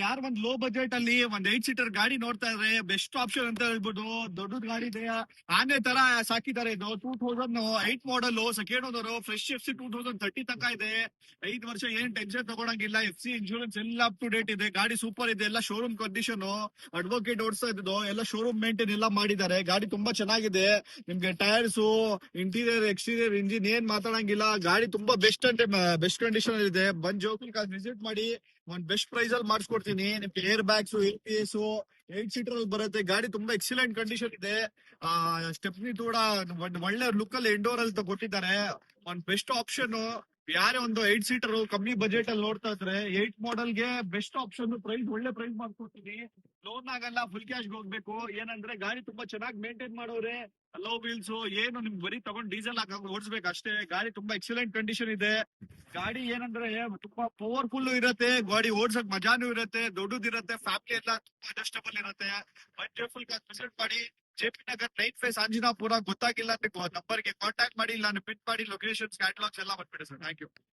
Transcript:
ಯಾರು ಒಂದ್ low budget ಅಲ್ಲಿ ಒಂದ್ 8 ಸೀಟರ್ ಗಾಡಿ ನೋಡ್ತಾ ಇದ್ರೆ ಬೆಸ್ಟ್ ಆಪ್ಷನ್ ಅಂತ ಹೇಳ್ಬೋದು. ದೊಡ್ಡದ್ ಗಾಡಿ ಇದೆ, ಆನೆ ತರ ಸಾಕಿದ್ದಾರೆ. ಇದು 2008 ಮಾಡಲ್, ಸೆಕೆಂಡ್ ಓನರ್, ಫ್ರೆಶ್ FC 2030 ತನಕ ಇದೆ. 5 ವರ್ಷ ಏನ್ ಟೆನ್ಷನ್ ತಗೊಳಂಗಿಲ್ಲ. FC ಇನ್ಶೂರೆನ್ಸ್ ಎಲ್ಲ ಅಪ್ ಟು ಡೇಟ್ ಇದೆ. ಗಾಡಿ ಸೂಪರ್ ಇದೆ, ಎಲ್ಲ ಶೋರೂಮ್ ಕಂಡೀಷನ್. ಅಡ್ವೊಕೇಟ್ ಓಡಿಸ್ತಾ ಇದ್ದು ಎಲ್ಲ ಶೋರೂಮ್ ಮೇಂಟೈನ್ ಎಲ್ಲ ಮಾಡಿದ್ದಾರೆ. ಗಾಡಿ ತುಂಬಾ ಚೆನ್ನಾಗಿದೆ. ನಿಮ್ಗೆ ಟೈರ್ಸ್, ಇಂಟೀರಿಯರ್, ಎಕ್ಸ್ಟೀರಿಯರ್, ಇಂಜಿನ್ ಏನ್ ಮಾತಾಡಂಗಿಲ್ಲ. ಗಾಡಿ ತುಂಬಾ ಬೆಸ್ಟ್ ಅಂದ್ರೆ ಬೆಸ್ಟ್ ಕಂಡೀಷನ್ ಇದೆ. ಬಂದ್ ಜೋಕಲ್ ವಿಸಿಟ್ ಮಾಡಿ, ಒಂದ್ ಬೆಸ್ಟ್ ಪ್ರೈಸ್ ಅಲ್ಲಿ ಮಾಡಿಸ್ಕೊಡ್ತೀನಿ. ನಿಮ್ಗೆ ಏರ್ ಬ್ಯಾಗ್ಸ್, ABS, 8 ಸೀಟರ್ ಅಲ್ಲಿ ಬರುತ್ತೆ. ಗಾಡಿ ತುಂಬಾ ಎಕ್ಸಲೆಂಟ್ ಕಂಡೀಷನ್ ಇದೆ. ಸ್ಟೆಪ್ನಿ ಕೂಡ ಒಂದ್ ಒಳ್ಳೆ ಲುಕ್ ಅಲ್ಲಿ ಇಂಡೋರ್ ಅಲ್ಲಿ ಕೊಟ್ಟಿದ್ದಾರೆ. ಒಂದ್ ಬೆಸ್ಟ್ ಆಪ್ಷನ್. ಯಾರೇ ಒಂದು 8 ಸೀಟರ್ ಕಮ್ಮಿ ಬಜೆಟ್ ಅಲ್ಲಿ ನೋಡ್ತಾ ಇದ್ರೆ 8 ಮಾಡಲ್ಗೆ ಬೆಸ್ಟ್ ಆಪ್ಷನ್. ಪ್ರೈಸ್ ಒಳ್ಳೆ ಪ್ರೈಸ್ ಮಾಡ್ಕೊಡ್ತೀನಿ. ಲೋನ್ ಆಗಲ್ಲ, ಫುಲ್ ಕ್ಯಾಶ್ ಹೋಗ್ಬೇಕು. ಏನಂದ್ರೆ ಗಾಡಿ ತುಂಬಾ ಚೆನ್ನಾಗಿ ಮೇಂಟೈನ್ ಮಾಡೋರೆ. ಲೋ ವೀಲ್ಸ್ ಏನು ನಿಮ್ಗೆ ಬರೀ ತಗೊಂಡ್ ಡೀಸೆಲ್ ಹಾಕಿ ಓಡಿಸ್ಬೇಕು ಅಷ್ಟೇ. ಗಾಡಿ ತುಂಬಾ ಎಕ್ಸಲೆಂಟ್ ಕಂಡೀಷನ್ ಇದೆ. ಗಾಡಿ ಏನಂದ್ರೆ ತುಂಬಾ ಪವರ್ಫುಲ್ ಇರತ್ತೆ. ಗಾಡಿ ಓಡ್ಸಕ್ ಮಜಾನು ಇರತ್ತೆ, ದೊಡ್ಡದಿರತ್ತೆ, ಫ್ಯಾಮಿಲಿ ಎಲ್ಲ ತುಂಬಾ ಅಡ್ಜಸ್ಟಬಲ್ ಇರತ್ತೆ. ಬಂದ್ರೆ ಫುಲ್ ವಿಸಿಟ್ ಮಾಡಿ. JP Nagar 9 phase Anjanapura. ಗೊತ್ತಾಗಿಲ್ಲ ಅಂದ್ರೆ ನಂಬರ್ಗೆ ಕಾಂಟ್ಯಾಕ್ಟ್ ಮಾಡಿ, ಇಲ್ಲ ಪಿನ್ ಮಾಡಿ. ಲೊಕೇಶನ್, ಕ್ಯಾಟಲಾಗ್ಸ್ ಎಲ್ಲ ಬಂದ್ಬಿಡಿ ಸರ್. Thank you.